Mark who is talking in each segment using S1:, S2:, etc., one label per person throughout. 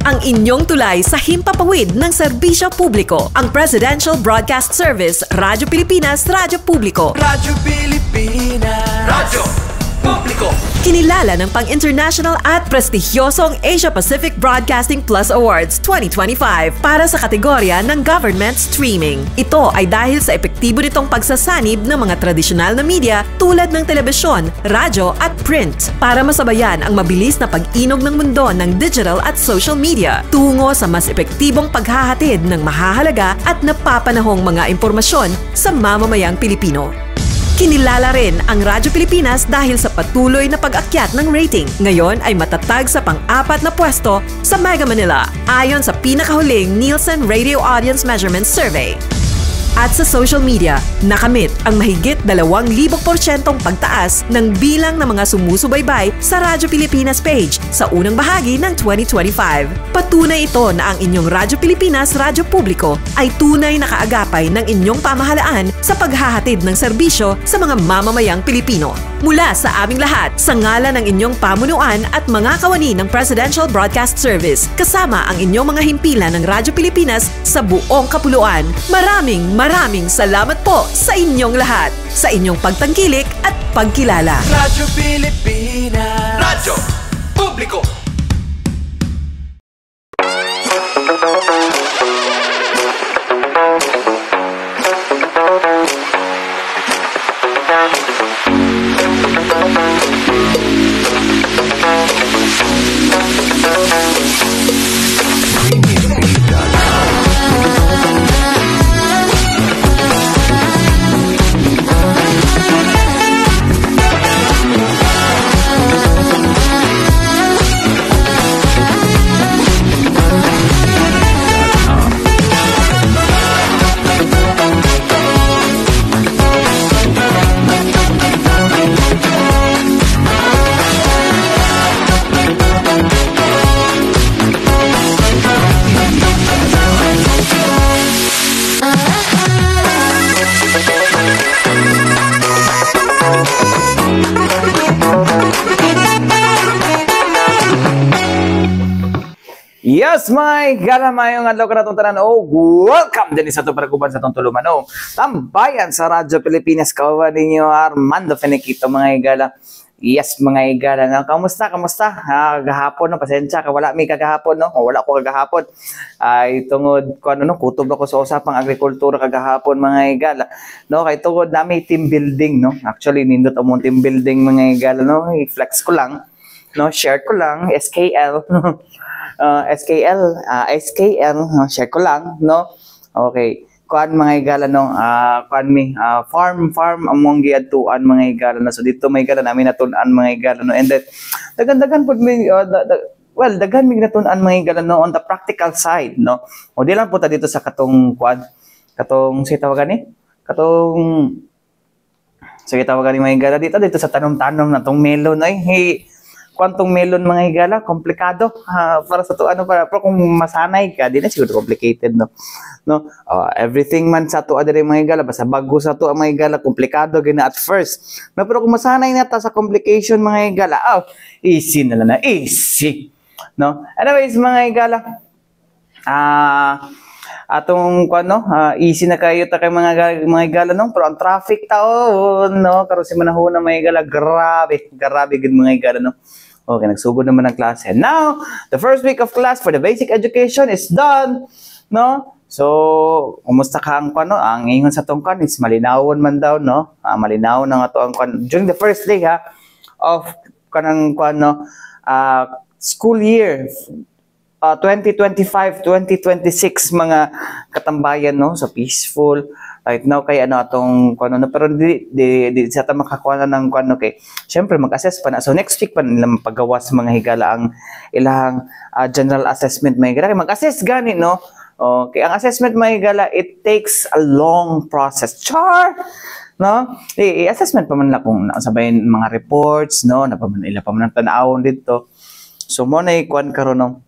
S1: ang inyong tulay sa himpapawid ng serbisyo publiko. Ang Presidential Broadcast Service, Radyo Pilipinas, Radyo Publiko.
S2: Radyo Pilipinas. Radyo Publiko.
S1: Kinilala ng pang-international at prestigyosong Asia Pacific Broadcasting Plus Awards 2025 para sa kategorya ng Government Streaming. Ito ay dahil sa epektibo nitong pagsasanib ng mga tradisyonal na media tulad ng telebisyon, radyo at print para masabayan ang mabilis na pag-inog ng mundo ng digital at social media tungo sa mas epektibong paghahatid ng mahahalaga at napapanahong mga impormasyon sa mamamayang Pilipino. Kinilala rin ang Radyo Pilipinas dahil sa patuloy na pag-akyat ng rating. Ngayon ay matatag sa pang-4 na pwesto sa Mega Manila ayon sa pinakahuling Nielsen Radio Audience Measurement Survey. At sa social media, nakamit ang mahigit 2,000% pagtaas ng bilang ng mga sumusubaybay sa Radyo Pilipinas page sa unang bahagi ng 2025. Patunay ito na ang inyong Radyo Pilipinas Radyo Publiko ay tunay na kaagapay ng inyong pamahalaan sa paghahatid ng serbisyo sa mga mamamayang Pilipino. Mula sa aming lahat, sa ngalan ng inyong pamunuan at mga kawani ng Presidential Broadcast Service, kasama ang inyong mga himpilan ng Radyo Pilipinas sa buong kapuluan. Maraming salamat po sa inyong lahat, sa inyong pagtangkilik at pagkilala.
S2: Radyo Pilipinas. Radyo Publiko.
S3: Yes, my galamayong adlaw ka na itong tanan. Oh, welcome din sa itong paraguban sa itong tuluman. Oh, tambayan sa Radyo Pilipinas. Kawawa ninyo Armando Feniquito, mga igala. Yes, mga igala. No? Kamusta? Kagahapon, no? Pasensya ka. Wala may kagahapon, no? O, wala ko kagahapon. Ay, tungod ko, ano, no? Kutob ako sa usapang agrikultura kagahapon, mga igala. No? Kay tungod namin team building, no? Actually, nindot among team building, mga igala, no? I-flex ko lang, no? Share ko lang, SKL. SKL, share ko lang, no? Okay. Kuan mga igala, no? Farm among giadtuan mga igala, no? So dito mga igala namin natun-an mga igala, no? And then dagan pud mi dagan mi natun-an mga igala, no, on the practical side, no? O di lang po ta dito sa katong si tawagan ni sige tawagan ni mga igala dito sa tanom-tanom na tong melon ay kwantong melon mga higala, komplikado. Para sa to, para kung masanay ka, di na siguro complicated, no? Everything man sa to, adere mga higala, basta bago sa to, mga higala, komplikado, gina at first. No, pero kung masanay na ta sa complication, mga higala, easy na lang na, easy. No? Anyways, mga higala, atong easy na kayo ta kay mga higala, no? Pero ang traffic tao, no? Karon si manahon na mga higala, grabe gid mga higala, no? Okay, nagsugod naman ang klase. Now, the first week of class for the basic education is done, no? So, kumusta ka ang ang ingon sa tong is malinawon man daw, no? Malinaw na nga to ang during the first day of school year 2025-2026 mga katambayan, no? So peaceful right now kay atong pero di sa ta makakuha ng kay syempre mag-assess pa na, so next week pa nila mapagawas mga higala ang ilang general assessment mga higala, mag-assess gani, no? Okay, ang assessment mga higala, it takes a long process, no? I-assessment pa man na kung sabayin mga reports, no? Ila pa man tan-awon dito, so mo na ikuan karon, no?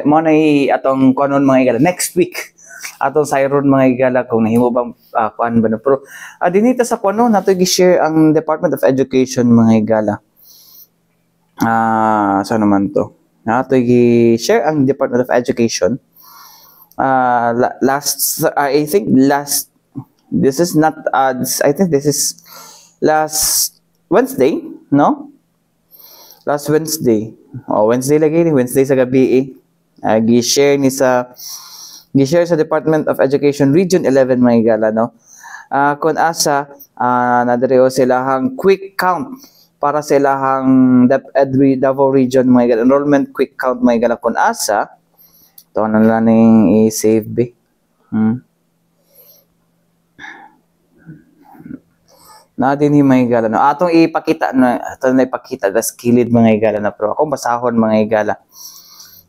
S3: Mo na atong kanon mga higala next week atong sayron mga higala kung nahimo bang kuan ba, no? Pero dinita sa kuno nato gi-share ang Department of Education mga higala. Saan naman to? na ato i-share ang Department of Education. This is not, I think this is last Wednesday, no? Last Wednesday. Wednesday lagi ni, Wednesday sa gabi gi-share sa Department of Education Region 11 mga higala, no? Kung asa, nadareo silahang quick count para sa ilahang DepEd Davao Region mga higala, enrollment quick count mga higala kung asa. Ito na lang yung i-save be. Natin yung mga higala, no? Atong ipakita, no? Ito na ipakita, das kilid mga higala na, pero ako basahon mga higala,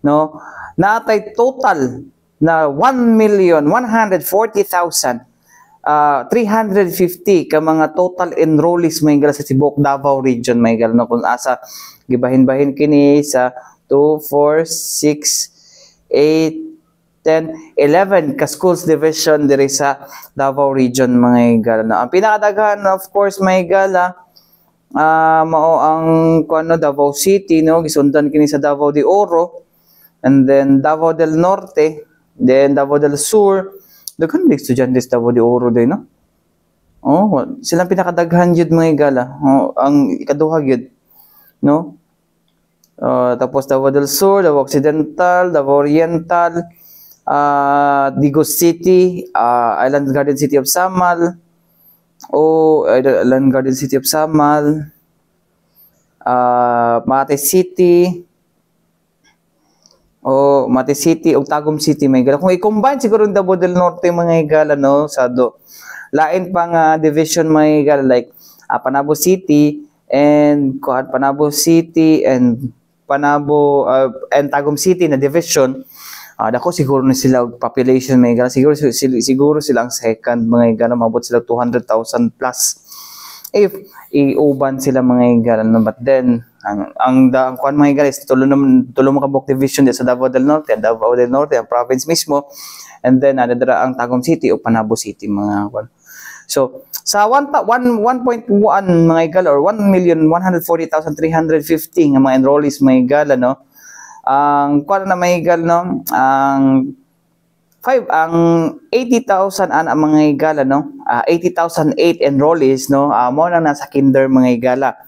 S3: no? Natay total na 1,140,350 ka mga total enrollees mga higala sa Tibuok Davao Region mga higala, no? Kung asa gibahin-bahin kini sa 2, 4, 6, 8, 10, 11 ka schools division diri sa Davao Region mga higala, no? Ang pinakadaghan of course mga higala, mao ang kuno Davao City, no? Gisundan kini sa Davao de Oro, and then Davao del Norte, then Davao del Sur. Daghan di estudyante sa Davao de Oro din, no? Silang pinakadaghan yun mga higala. Ang ikaduha yun, no? Tapos Davao del Sur, Davao Occidental, Davao Oriental, Digos City, Island Garden City of Samal, Island Garden City of Samal, Mate City, Mate City o Tagum City mga higala. Kung i-combine siguro yung Davao del Norte mga higala, no, sa lain pang division mga higala, like Panabo City and Panabo and Tagum City na division. Dako siguro na sila population mga higala. Siguro sila ang second mga higala, mabot sila 200,000 plus if iuban sila mga higala, no? But then ang kuan mga higala is tulo mo kabuk division sa Davao del Norte, ang province mismo, and then nadadara ang Tagum City o Panabo City mga kuan. So sa 1.1 mga higala or 1,140,350 nga mga enrollees mga higala, no? Ang kuan na mga higala, no? Ang 80,000 ang mga higala, no? 80,008 enrollees, no? Mo na nasa kinder mga higala.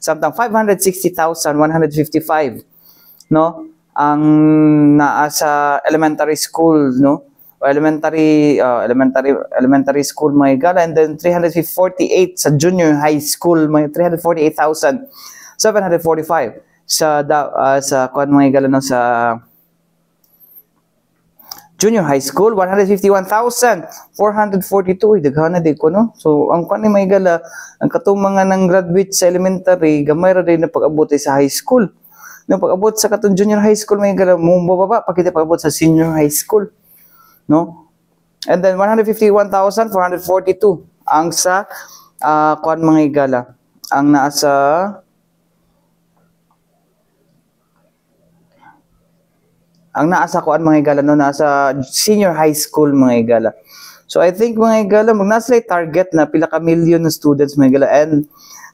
S3: Samtang 560,155, no? Ang naa sa elementary school, no? O elementary school mga higala, and then 348 sa junior high school, mga 348,745 sa kuan mga higala, no? Sa junior high school, 151,442. Daghan na di ko, no? So, ang kuan ni mga higala, ang katong mga nang graduate sa elementary, gamay ra din na pag-abot sa high school. No, pag-abot sa katong junior high school mga higala, mubaba pa kita pag-abot sa senior high school, no? And then 151,442 ang sa kuan mga higala, ang nasa kuan mga higala, no? Nasa senior high school mga higala. So I think mga higala, nasa target na pila ka million na students mga higala, and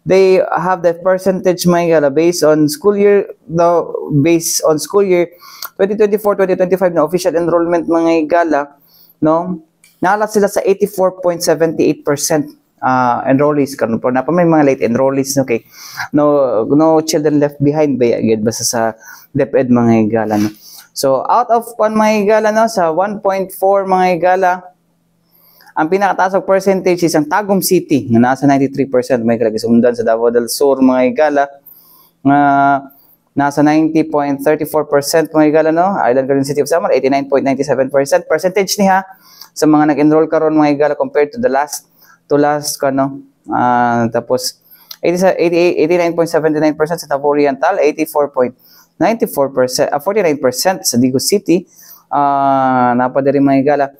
S3: they have the percentage mga higala based on school year 2024-2025 na official enrollment mga higala, no? Naala sila sa 84.78% enrollees karon, pero may mga late enrollees, no? Okay, no children left behind ba agad basta sa DepEd mga higala, no? So, out of mga higala, no, sa 1.4 mga higala, ang pinakataas ng percentage is ang Tagum City, na nasa 93% mga higala. Gisundan sa Davao del Sur mga higala, nasa 90.34% mga higala, no? Island Garden City of Samar, 89.97%. Percentage niya sa mga nag-enroll karon mga higala compared to last kano. Tapos, 89.79% sa Davao Oriental, 49% sa Digos City, napadiri mga higala,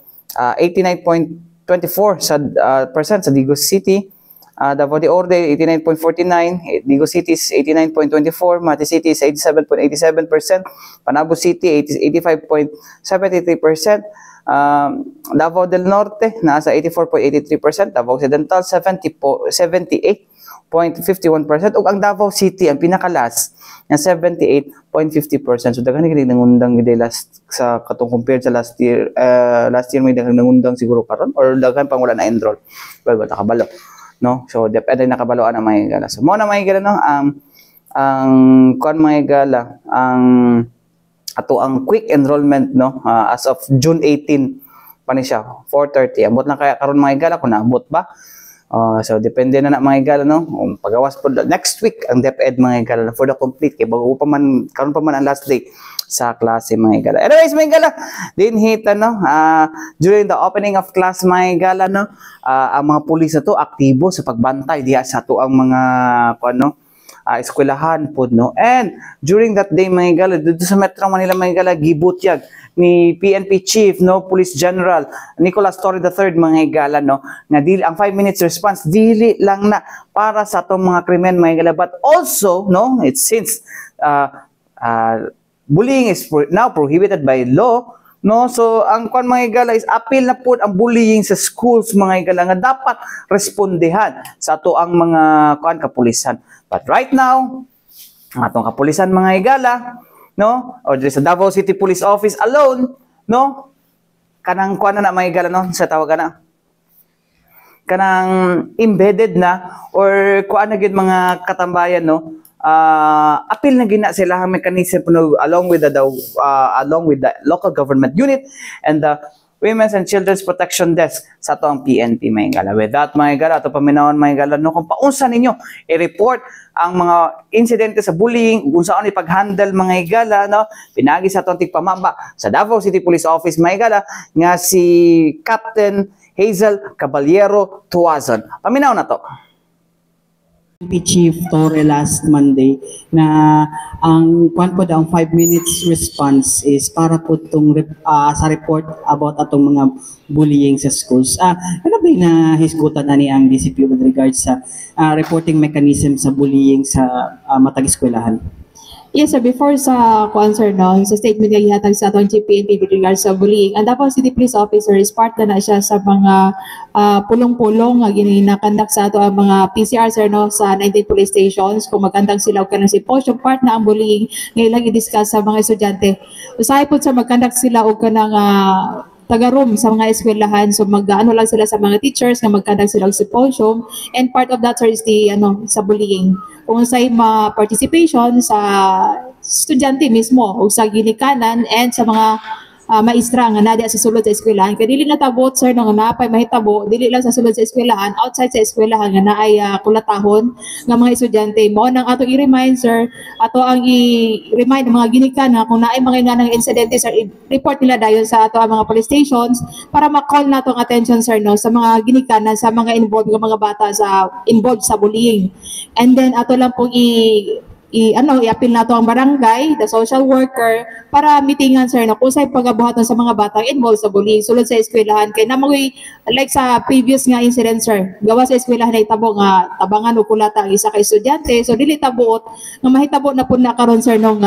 S3: 89.24% sa Digos City, Davao de Orde 89.49%, Digos City is 89.24%, Mate City is 87.87%, Panabo City 85.73%, Davao del Norte nasa 84.83%, Davao Occidental 78.14%, 78.51%, ug ang Davao City ang pinaka-last na 78.50%. So daghan gid nangundang gid last sa katong compared sa last year. Last year may daghang nangundang siguro karon or daghan pang wala na enroll. Well, wala kabalo, no? So depende nakabaloan ang mga gala. So mo na mga gala, no, ang kon mga gala, ang ato ang quick enrollment, no, as of June 18 pa ni siya 4:30. Ambot na kaya karon mga gala kung naabot ba. So depende na mga igala, no, pagawas po next week ang DepEd mga igala for the complete kay bago pa man karon pa man ang last day sa klase mga igala. Anyways mga igala, din hita, no, during the opening of class mga igala, no, ang mga pulis na to aktibo sa pagbantay diha sa to ang mga kuno eskwelahan po, no. And during that day mga igala dito sa Metro Manila mga igala gibutyag ni PNP Chief, no, Police General Nicolas Torre III mga igala, no, nga dili ang 5 minutes response dili lang na para sa atong mga krimen mga igala, but also, no, it's since bullying is now prohibited by law, no, so ang kwan mga igala is appeal na po ang bullying sa schools mga igala nga dapat respondehan sa ato ang mga kwan kapulisan. But right now atong kapulisan mga igala, no, or sa Davao City Police Office alone, no, kanang kuan na mga igala, no, sa tawag na kanang embedded na or kuan na gid mga katambayan, no, appeal na gina sila ang mechanism, no, along with the local government unit and the Women's and Children's Protection Desk sa ato ang PNP mga igala. With that mga igala, ato paminawon mga igala, no, kung paunsa ninyo i-report ang mga insidente sa bullying, kung saan ipag-handle mga igala, no, pinagi sa atong tigpamamba sa Davao City Police Office mga igala nga si Captain Hazel Caballero Tuazon. Paminaw na to.
S4: Chief Torre last Monday na ang kwan po daw 5 minutes response is para po itong sa report about atong mga bullying sa schools. Ano ba na hisgutan ani ang DCP with regards sa reporting mechanism sa bullying sa matag eskwelahan?
S5: Yes, sir. Before sa answer, no, sa statement nga ihatag sa atong GPNP with regards sa bullying, ang Davao City Police Officer is part na siya sa mga pulong-pulong nga ginakandak sa ato ang mga PCR, sir, no, sa 19 police stations. Kung magkandak sila o kanang symposium, part na ang bullying ngayon lang i-discuss sa mga estudyante. Usahay po sa magkandak sila o kanang taga-room sa mga eskwelahan, so mag-ano lang sila sa mga teachers nga magkandak sila og symposium, and part of that, sir, is the sa bullying. Kung sa'y participation sa estudyante mismo o sa ginikanan and sa mga maestra nga nadia sa sulod sa eskwelahan. Kaya dili natabot, sir, nga napay mahitabo, dili lang sa sulod sa eskwelahan, outside sa eskwelahan nga naay kulatahon nga mga estudyante. Mo nang ato i-remind, sir, ato ang i-remind mga ginikanan kung naay mga nga ng insidente, sir, report nila dayon sa ato ang mga police stations para ma-call nato ang attention, sir, no, sa mga ginikanan, sa mga involved nga mga bata sa involved sa bullying. And then ato lang pong i-appeal nato ang barangay, the social worker, para mitingan, sir, na kung sa'y pagabuhaton sa mga batang involved sa bullying sulod sa eskwelahan. Kaya namoy, like sa previous nga incident, sir, gawa sa eskwelahan na itabo nga tabangan o kulata ang isa ka estudyante, so dili tabuot nga mahitabo na po na karon, sir, nung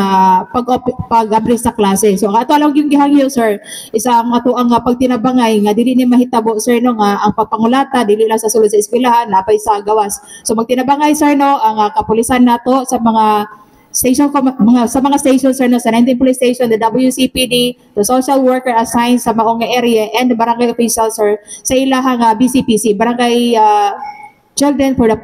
S5: pag-abri sa klase. So ato lang yung gihangyo, sir, isa ang ato ang pagtinabangay nga dili ni mahitabo, sir, no, nga ang pagpangulata dili lang sa sulod sa eskwelahan, napay sa gawas. So magtinabangay, sir, no, ang kapulisan nato sa mga station sa mga stations, sir, no, sa 19 police station, the WCPD, the social worker assigned sa maong area, and the barangay official, sir, sa ilahang BCPC, barangay Children for the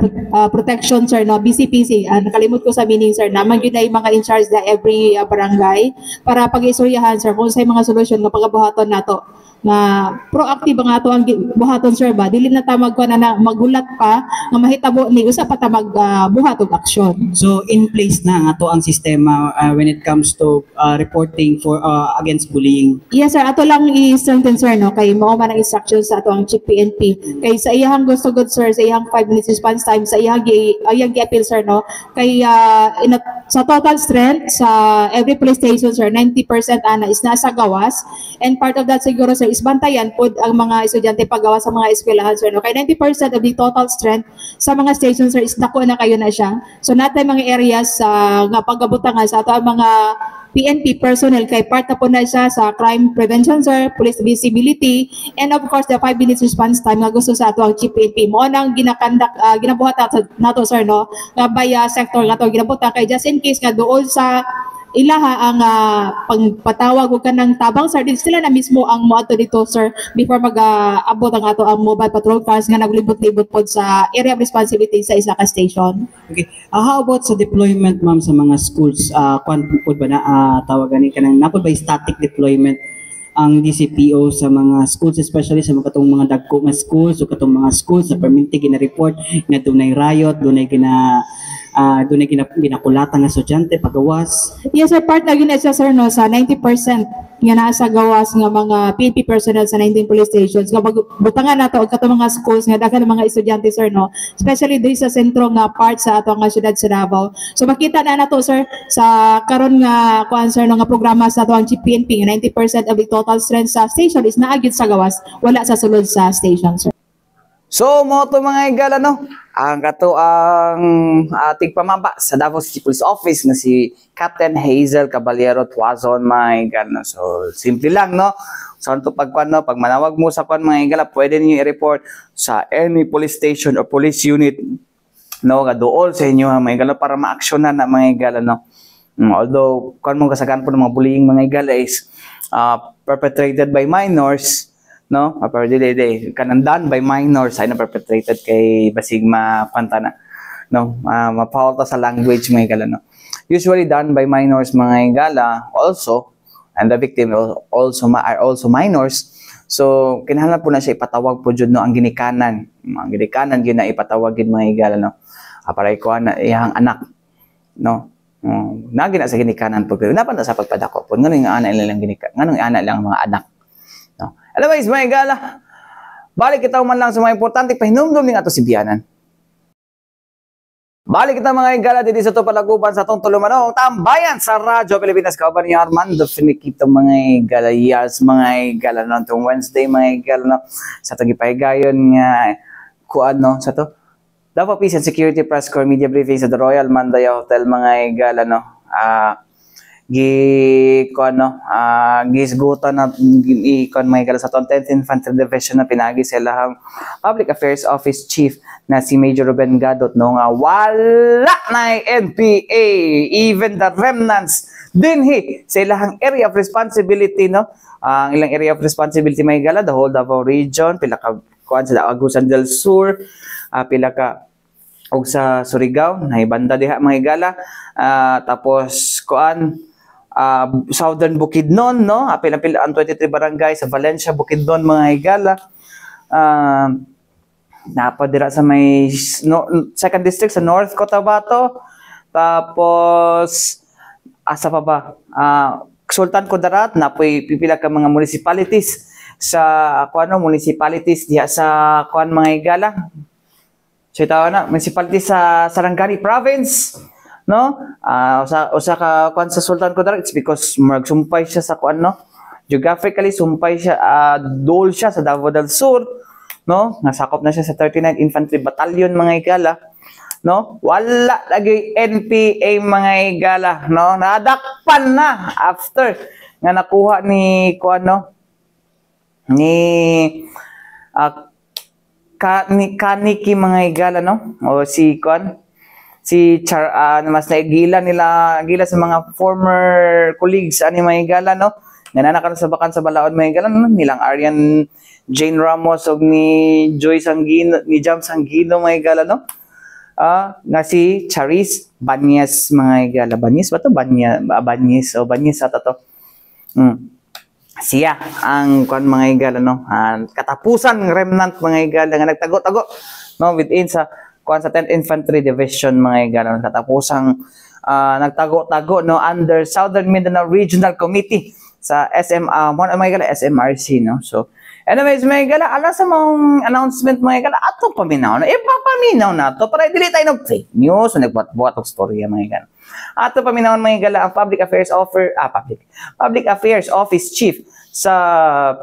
S5: Protection, sir, no, BCPC. Nakalimot ko sa meaning, sir, naman yun ay mga in charge na every barangay para pag-isuryahan, sir, kung sa mga solusyon na pagabuhaton nato na proactive nga ato ang buhaton, sir, ba dili na ta magulat pa nga mahitabo ni usa pa ta magbuhat og aksyon.
S4: So in place na ato ang sistema when it comes to reporting for against bullying.
S5: Yes, sir, ato lang i-strengthen, sir, no, kay mao man ang instructions sa ato ang Chief PNP kay sa iyang gusto good, sir, sa iyang 5 minutes response time, sa iyang gi-appeal, sir, no, kay sa total strength sa every police station, sir, 90% ana is nasa gawas, and part of that siguro, sir, is bantayan po ang mga estudyante paggawa sa mga eskwelahan, sir, no, kay 90% of the total strength sa mga stations, sir, is nakuha na kayo na siya. So natay mga areas nga paggabutangan sa ato ang mga PNP personnel kay part na po na siya sa crime prevention sir, police visibility, and of course the 5 minutes response time nga gusto sa ato ang Chief PNP mo nang ginabuhat nato sir no nga by sector nga to ginabuhat kay just in case nga dool sa ilaha ang pagpatawag og kanang tabang sir, sila na mismo ang moadto dito sir before mag-abot ang ato ang mobile patrol cars nga naglibot-libot pod sa area of responsibility sa isa ka station.
S4: Okay. How about sa deployment ma'am sa mga schools? Kwan po ba na tawagan ni kanang napod ba static deployment ang DCPO sa mga schools, especially sa mga katong mga dagko nga schools o katong mga schools na perminti gina-report na dunay riot, dunay ginakulata nga estudyante pagawas?
S5: Yes sir, part na gina siya sir no sa 90% nga nasa gawas nga mga PNP personnel sa 19 police stations nga butangan nato og katong mga schools nga daghan mga estudyante sir no, especially diri sa sentro nga part sa ato nga syudad sa Davao. So makita na nato sir sa karon nga kuan sir no nga programa sa ato ang PNP nga 90% of the total strength sa station is naagid sa gawas, wala sa sulod sa station sir.
S3: So, mo to mga igala, no? Ang kato ang ating pamaba sa Davao City Police Office na si Captain Hazel Caballero Tuazon, mga igala. So, simple lang, no? So, ito pag manawag mo sa kwan, mga igala, pwede niyo i-report sa any police station or police unit, no? Dool sa inyo, mga igala, para ma-actionan na, mga igala, no? Although, kung mong kasagan po ng mga bullying, mga igala, is perpetrated by minors, no? Kanandan by minors ay na-perpetrated kay basig mapantana, no? Mapauta sa language, mga igala, no? Usually done by minors, mga igala, also, and the victim are also minors. So, kinahanglan po na siya ipatawag po dyan, no? Ang ginikanan. Ang ginikanan yun na ipatawagin, mga igala, no? Para ikuha na iyang anak, no? Nagina sa ginikanan po. Napanda sa pagpadako po. Ganun yung anak ilang ginikanan. Ganun yung anak ilang mga anak. No? Anyways, mga igala, balik kita man lang sa mga importante pahinumdum ning ato si Bianan. Balik kita mga igala dito sa Palaguban sa itong tulumanong tambayan sa Radyo Pilipinas. Kauban ni Armando Finikito, mga igala. Yes, mga igala, no? Itong Wednesday, mga igala, no? Sa itong ipahigayon nga kuan, no? Sa ito Davao Peace and Security Press Corps Media Briefing sa The Royal Mandaya Hotel, mga igala, no? Gisgutan na ikon mga igala sa 10th Infantry Division na pinagi sa ilahang Public Affairs Office Chief na si Major Ruben Gadot, no, nga wala na NPA, even the remnants dinhi sa ilahang area of responsibility, no? Ang ilang area of responsibility, mga igala, the whole Davao region, pila ka kuan sa Agusan del Sur, pila ka og sa Surigao, naibanda diha, mga igala, tapos kuan Southern Bukidnon, no? Apil-apil ang 23 barangay sa Valencia, Bukidnon, mga igala. Napadira sa may second district sa North Cotabato. Tapos asa pa ba? Sultan Kudarat, napoy pipila ka mga municipalities sa municipalities diha sa mga igala. So itaw na municipalities sa Sarangani Province, no? Usa ka sa Sultan Kudarat, it's because magsumpay siya sa no? Geographically sumpay siya, dol siya sa Davao del Sur, no? Nasakop na siya sa 39th Infantry Battalion, mga igala, no? Wala lagi NPA, mga igala, no? Nadakpan na after nga nakuha ni Kaniki, mga igala, no? O si mas naigila sa mga former colleagues ani, mga igala, no? Nananakan sa bakan sa balaod, mga igala, no? Nilang Arian Jane Ramos o ni Jam Sangino, mga igala, no? Nga si Charis Banyes, mga igala. Banyes ba to? Banyes ata to. Siya ang mga igala, no? Katapusan ng remnant, mga igala, nga nagtago-tago, no? Within sa 10th Infantry Division, mga igala, katapusang nagtago-tago, no? Under Southern Mindanao Regional Committee sa SMRC, no? So, anyways, mga igala, ala sa mga announcement, mga igala, atong paminaw na, ipapaminaw na to para dili tayo ng fake news o nagbuat-buat og storya, mga igala. Ato paminaw, mga igala, ang Public Affairs Office Chief sa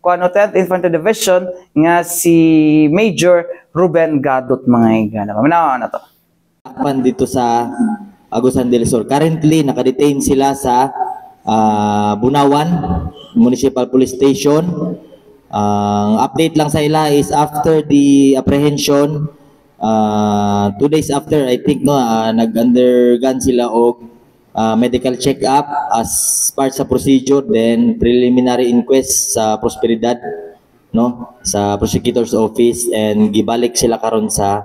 S3: 10th Infantry Division nga si Major Ruben Gadot, mga igala. Paminaw na to.
S4: Dito sa
S6: Agusan del Sur. Currently, nakadetain sila sa Bunawan Municipal Police Station. Ang update lang sa ila is after the apprehension, 2 days after, I think, nag-undergone sila og medical check-up as part sa procedure, then preliminary inquest sa Prosperidad, sa prosecutor's office, and gibalik sila karon sa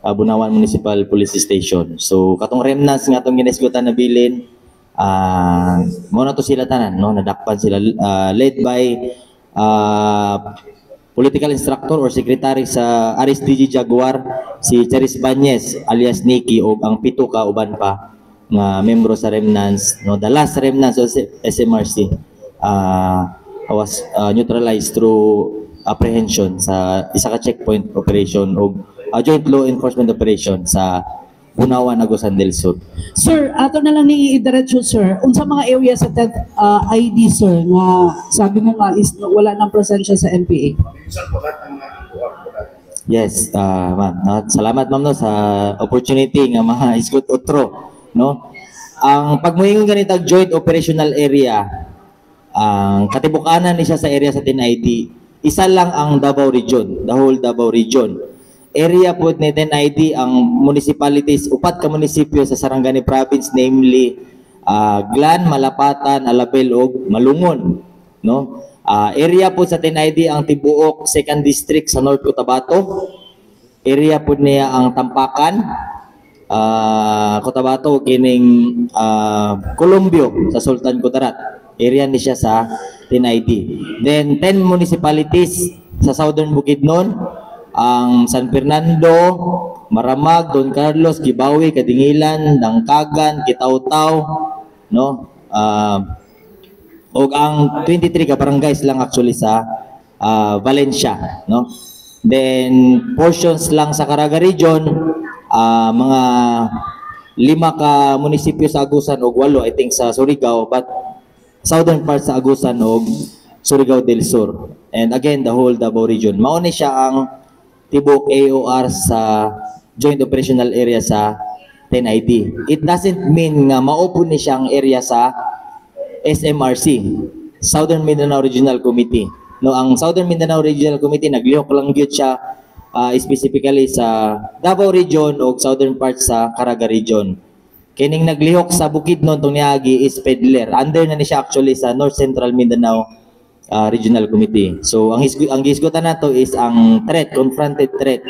S6: Bunawan Municipal Police Station. So katong remnants nga atong ginisgutan na bilin, mo na to sila tanan, nadakpan sila, led by political instructor or secretary sa RSDG Jaguar, si Charis Banyes alias Nikki, o ang pito ka uban pa nga membro sa remnants. The last remnants of SMRC was neutralized through apprehension sa isa ka checkpoint operation o joint law enforcement operation sa Bunawan, Agusan del Sur.
S7: Sir, ato na lang ni diretso, sir. Unsa mga area sa 10th ID, sir, nga sabi mo nga is wala nang presensya sa NPA?
S6: Yes, ma'am. Salamat, ma'am, sa opportunity nga ma-isgot otro, Ang pagmuingon ganitag joint operational area, ang katibukanan ni siya sa area sa 10 ID, isa lang ang Davao Region, the whole Davao Region. Area po ni 10 ID ang municipalities, 4 ka munisipyo sa Sarangani Province, namely Glan, Malapatan, Alabel ug Malungon, area po sa 10 ID ang tibuok 2nd District sa North Cotabato. Area po niya ang Tampakan, Cotabato, kining Columbio sa Sultan Kudarat. Area ni siya sa 10 ID. Then 10 municipalities sa Southern Bukidnon, ang San Fernando, Maramag, Don Carlos, Kibawi, Kadingilan, Dangkagan, Kitaw-Taw, o ang 23 ka barangays lang actually sa Valencia, Then portions lang sa Caraga Region, mga 5 ka munisipyo sa Agusan o 8 I think sa Surigao, but southern part sa Agusan o Surigao del Sur. And again, the whole Davao Region. Mauni siya ang tibok AOR sa joint operational area sa 10 ID. It doesn't mean nga maupo ni siyang area sa SMRC, Southern Mindanao Regional Committee. Ang Southern Mindanao Regional Committee naglihok lang gyud siya specifically sa Davao Region o southern part sa Caraga Region. Kining naglihok sa Bukidnon tong niagi is Pedler. Under na ni siya actually sa North Central Mindanao Regional Committee. So ang gisgutan nato is ang threat, confronted threat,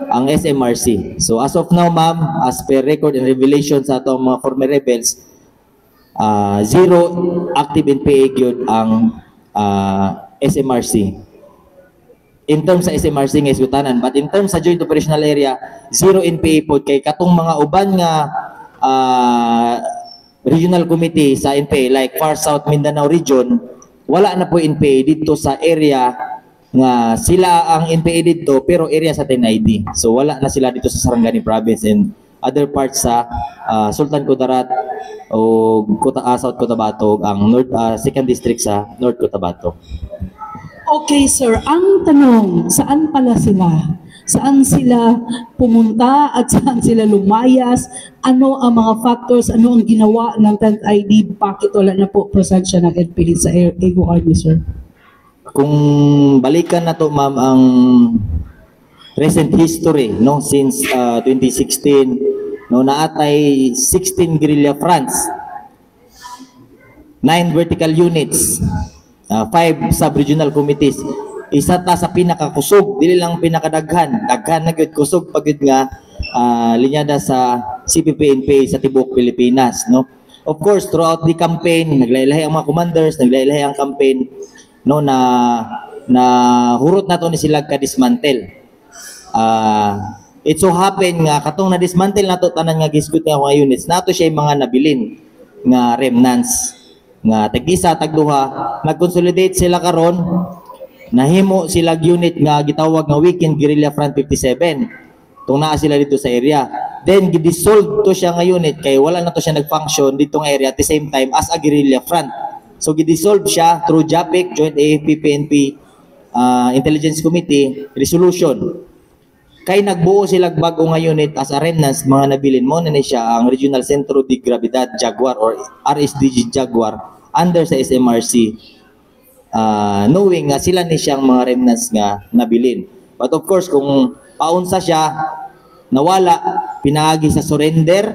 S6: ang SMRC. So as of now, ma'am, as per record and revelation sa atong mga former rebels, 0 active NPA gyud ang SMRC. In terms sa SMRC nga isgutanan, but in terms sa joint operational area, 0 NPA po kay katong mga uban nga regional committee sa NPA like Far South Mindanao Region, wala na po NPA dito sa area nga sila ang NPA dito pero area sa 10 ID. So wala na sila dito sa Sarangani Province and other parts sa Sultan Kudarat o South Cotabato, ang 2nd District sa North Cotabato.
S7: Okay, sir. Ang tanong, saan pala sila? Saan sila pumunta at saan sila lumayas? Ano ang mga factors? Ano ang ginawa ng 10th ID? Bakit wala na po presensya ng NPA sa Ego Army, sir?
S6: Kung balikan na to, ma'am, ang recent history, since 2016, naatay 16 guerrilla fronts, 9 vertical units, 5 sub-regional committees. Isa ta sa pinakakusog, dili lang pinakadaghan. Daghan na gyud kusog pagid nga linyada sa CPP-NPA sa tibuok Pilipinas, Of course, throughout the campaign, naglaylahi ang mga commanders, naglaylahi ang campaign, na hurot na to ni sila ka-dismantle. It so happen nga katong na-dismantle na to tanan nga gisgot nga mga units, nato siya yung mga nabilin nga remnants nga tag-isa, tag-duha, nag-consolidate sila karon, nahimo sila unit nga gitawag nga Weekend Guerrilla Front 57. Tung naa sila dito sa area. Then gidissolve to siya nga unit kay wala na to siya nag-function dito nga area at the same time as a guerrilla front. So gidissolve siya through JAPIC, Joint AFP-PNP Intelligence Committee resolution. Kay nagbuo sila bago nga unit as a remnants, mga nabilin mo na siya ang Regional Centro de Gravidad Jaguar or RSDG Jaguar under sa SMRC. Knowing nga sila ni siyang mga remnants nga nabilin. But of course, kung paunsa siya, nawala, pinaagi sa surrender,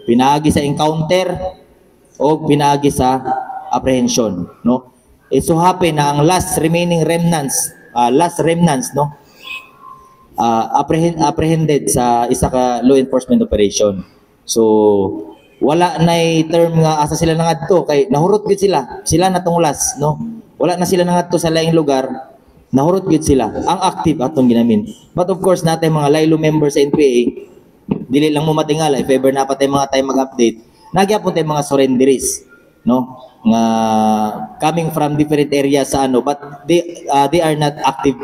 S6: pinaagi sa encounter, o pinaagi sa apprehension, no? It so happen na ang last remaining remnants, no? Apprehended sa isa ka law enforcement operation. So, wala na term nga asa sila nangadto kay nahurot gid sila. Sila na tong last, no? Wala na sila nangadto sa laing lugar. Nahurot gid sila. Ang active atong ginamin. But of course, natay mga laylo members sa NPA, dili lang mo matingala if ever na patay mga tayo mag-update. Nagyapon tay mga surrenderies, no? Nga coming from different areas sa ano, but they are not active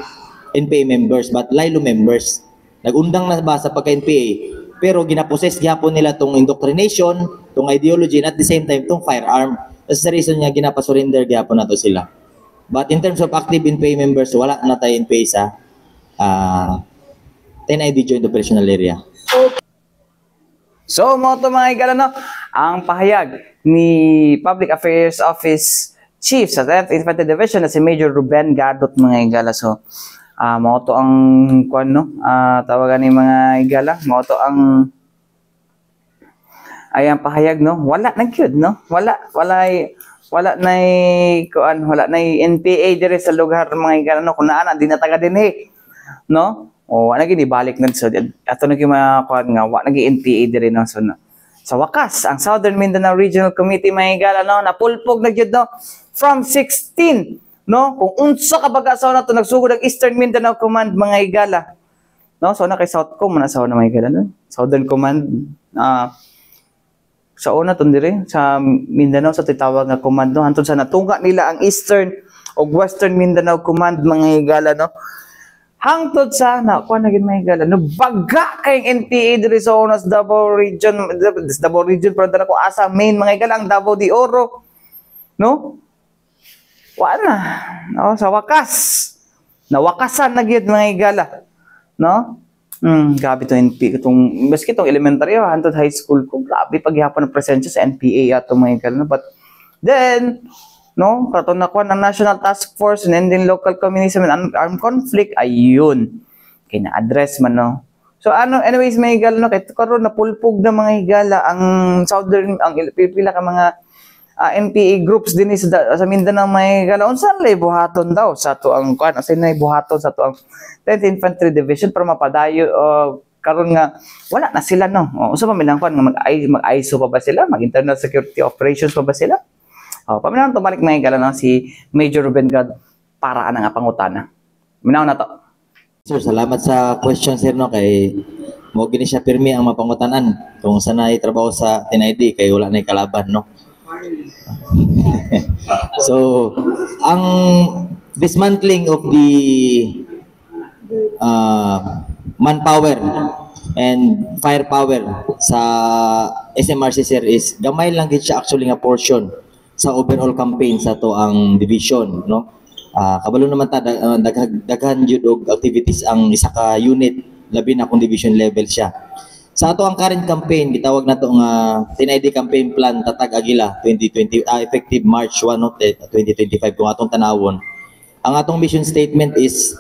S6: NPA members but laylo members. Nagundang na ba sa pagka-NPA pero ginaposes gyapon nila tong indoctrination, tong ideology, and at the same time tong firearm. That's the reason nga ginapasurrender gyapon nato sila. But in terms of active NPA members, wala na tayo NPA sa 10ID Joint Operational Area.
S3: So, mo to mga igala, no? Ang pahayag ni Public Affairs Office Chief sa 10th Infantry Division na si Major Ruben Gadot mga igala. So, mo to ang kuan, no? Tawagan ni mga igala, mo to ang ayang pahayag, no? Wala na gyud, no? Wala na kuan, wala na NPA dire sa lugar mga igala, no? Kung naa di na taga dinhi, no? O wala gini balik na so ato na mga kuan nga wala nagi NPA dire, no? So sa wakas ang Southern Mindanao Regional Committee mga igala, no, napulpog na gyud, no, from 16, no, kung unsa ka bagasaw na to nagsugod ang Eastern Mindanao Command mga igala, no? So na kay Southcom na sa mga igala, no? Southern Command sa una ton dire sa Mindanao sa titawag nga command, no, hantod sa natunga nila ang Eastern o Western Mindanao Command mga igala, no, hangtod sa na kuan na gid mga igala, no, baga kay NPA dire sa unas Davao Region pero dala ko asa main mga igala ang Davao de Oro, no, wala, no, sa wakas nawakasan na gid mga igala, no. Grabe to NPA itong maski itong elementary hantod high school ko, grabe paghihapon ng presensya sa NPA ato mga igala, no? But then, no, katon na kuan ang National Task Force on Ending Local Communism and Armed Conflict, ayun kina-address man, no. So anyways mga igala, no, kay karon napulpog na mga igala ang Southern, ang pila ka mga NPA groups din sa Mindanao mga igala. Unsa lay buhaton daw sa to ang kuan, asa nay buhaton sa to ang 10th Infantry Division para mapadayo karon nga wala na sila, no. Unsa pa milang kuan nga mag-ISO pa ba sila, mag-internal security operations pa ba sila? Paminaw to balik mga igala, no, si Major Ruben Gadot para nga pangutana. Minaw na to.
S6: Sir, salamat sa question, sir, no, kay mo gini siya pirmi ang mapangutanan kung sanay trabaho sa 10ID kay wala na kalaban, no. So, ang dismantling of the manpower and firepower sa SMRC, sir, is gamay lang gid siya actually nga portion sa overall campaign sa to ang division, no. Kabalo naman ta daghan jud og activities ang isa ka unit, labi na kung division level siya. Sa ato ang current campaign, gitawag na to nga 10ID campaign plan Tatag Agila 2020, effective March 1 of 2025 kung atong tanawon. Ang atong mission statement is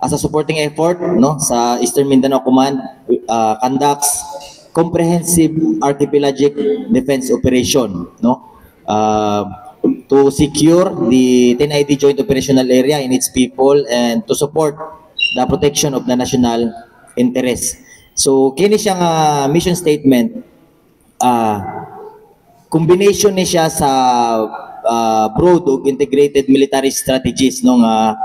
S6: as a supporting effort, no, sa Eastern Mindanao Command conducts comprehensive archipelagic defense operation, no, to secure the 10ID Joint Operational Area and its people and to support the protection of the national interest. So kini siya nga mission statement, combination ni siya sa broad ug integrated military strategies, no, nga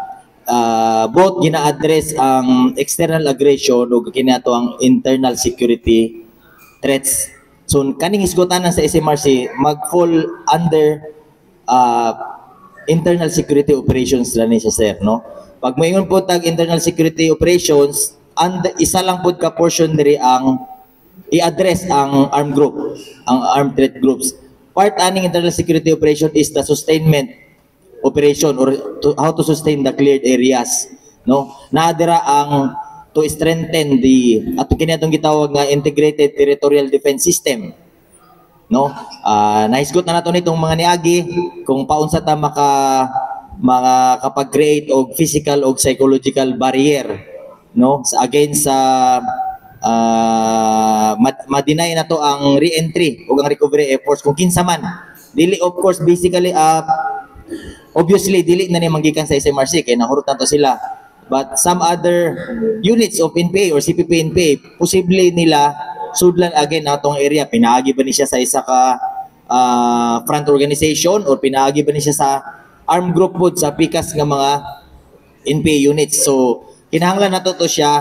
S6: both gina-address ang external aggression ug kini ato ang internal security threats. So kaning isgotanan sa SMRC mag-fall under internal security operations lang ni siya, sir, no. Pag moingon po tag internal security operations, and isa lang po ka portion diri ang i-address ang armed group, ang armed threat groups. Part aning internal security operation is the sustainment operation or how to sustain the cleared areas, no. Naadira ang to strengthen the ato kinatong gitawag nga integrated territorial defense system, no? Naisgot na nato nitong mga niagi kung paunsa ta makapag-create og physical og psychological barrier, no, sa against sa ma-deny na to ang re-entry o ang recovery efforts kung kinsa man. Dili, of course, basically obviously dili na ni manggikan sa SMRC kay nahurot na to sila, but some other units of NPA or CPP-NPA posible nila sudlan again natong area. Pinaagi ba ni siya sa isa ka front organization or pinaagi ba ni siya sa armed group pod sa pikas nga mga NPA units. So kinahanglan nato to siya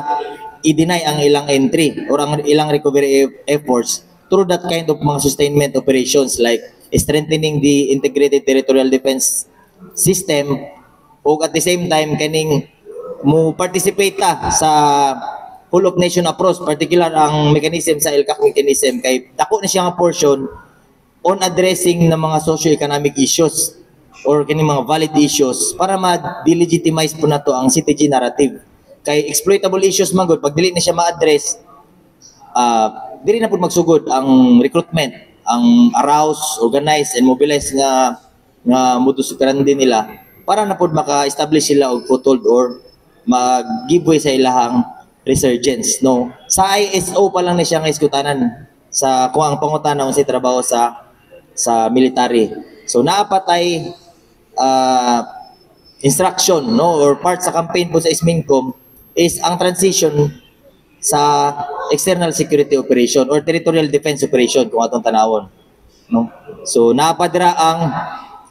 S6: i-deny ang ilang entry or ang ilang recovery efforts through that kind of mga sustainment operations like strengthening the integrated territorial defense system o at the same time kaning mo participate ta sa whole of nation approach, particular ang mechanism sa LCAC mechanism kay dako na siya nga portion on addressing ng mga socio-economic issues or kini mga valid issues para ma-delegitimize po na to ang CTG narrative. Kay exploitable issues man gud pag dili na siya ma-address, dili na po magsugod ang recruitment, ang arouse, organize and mobilize nga modus operandi nila para na po maka-establish sila og foothold or mag-giveaway sa ilahang resurgence, no? Sa ISO pa lang na siya nga iskutanan sa kung ang pangutana sa trabaho sa military. So naapatay instruction, no, or part sa campaign po sa SMINCOM is ang transition sa external security operation or territorial defense operation kung atong tanawon, no? So napadra ang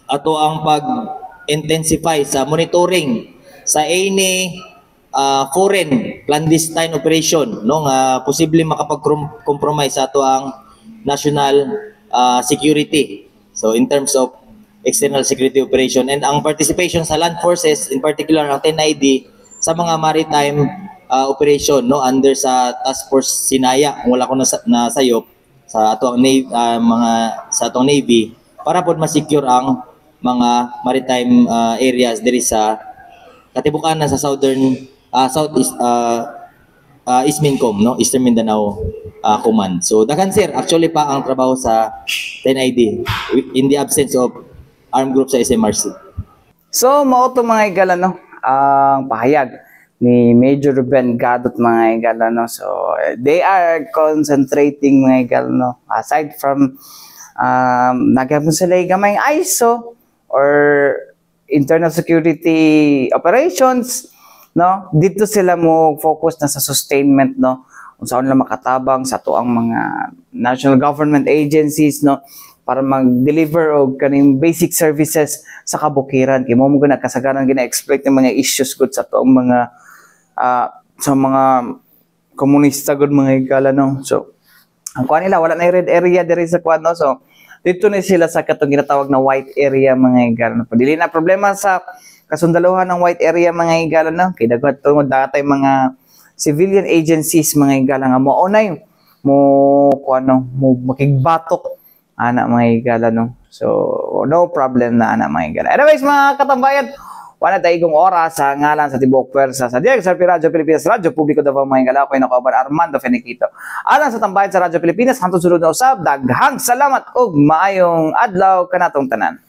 S6: ato ang pag-intensify sa monitoring sa any foreign clandestine operation, no, nga posible makapag-compromise sa ato ang national security. So in terms of external security operation and ang participation sa land forces, in particular ang 10ID sa mga maritime operation, no, under sa Task Force Sinaya, kung wala ko nasayop sa ato ang sa atong Navy para pod ma-secure ang mga maritime areas diri sa katibukan na sa southeast SMINCOM, no, Eastern Mindanao Command. So dagan sir actually pa ang trabaho sa 10ID in the absence of armed group sa SMRC.
S3: So mao to mga igala, no, ang pahayag ni Major Ruben Gadot mga igala, no. So they are concentrating mga igala, no, aside from nagapon sila gamay ISO or internal security operations, no, dito sila mo focus na sa sustainment, no, kung saan nila makatabang sa to ang mga national government agencies, no, para mag-deliver og kaning basic services sa kabukiran. Kay mo guna kasagaran gina-exploit ng mga issues gud sa to ang mga sa mga komunista gud mga igala, no. So ang kuan nila wala na red area diri sa kuan, no. So dito na sila sa katong ginatawag na white area mga igala. Dili na problema sa kasundaluhan ng white area mga igala, no. Kay daghan tungod datay mga civilian agencies mga igala nga mo onay mo kuano mo makigbatok ana mga igala, no. So no problem na ana mga igala. Anyways mga katambayan, wala tayong oras sa ngalan sa Tibok Pwersa sa DXRP Radyo Pilipinas, Radyo Publiko Davao mga igala. Ako ay nakauban Armando Feniquito. Alang sa tambayan sa Radyo Pilipinas, hantong sulod na usab, daghang salamat ug maayong adlaw kanatong tanan.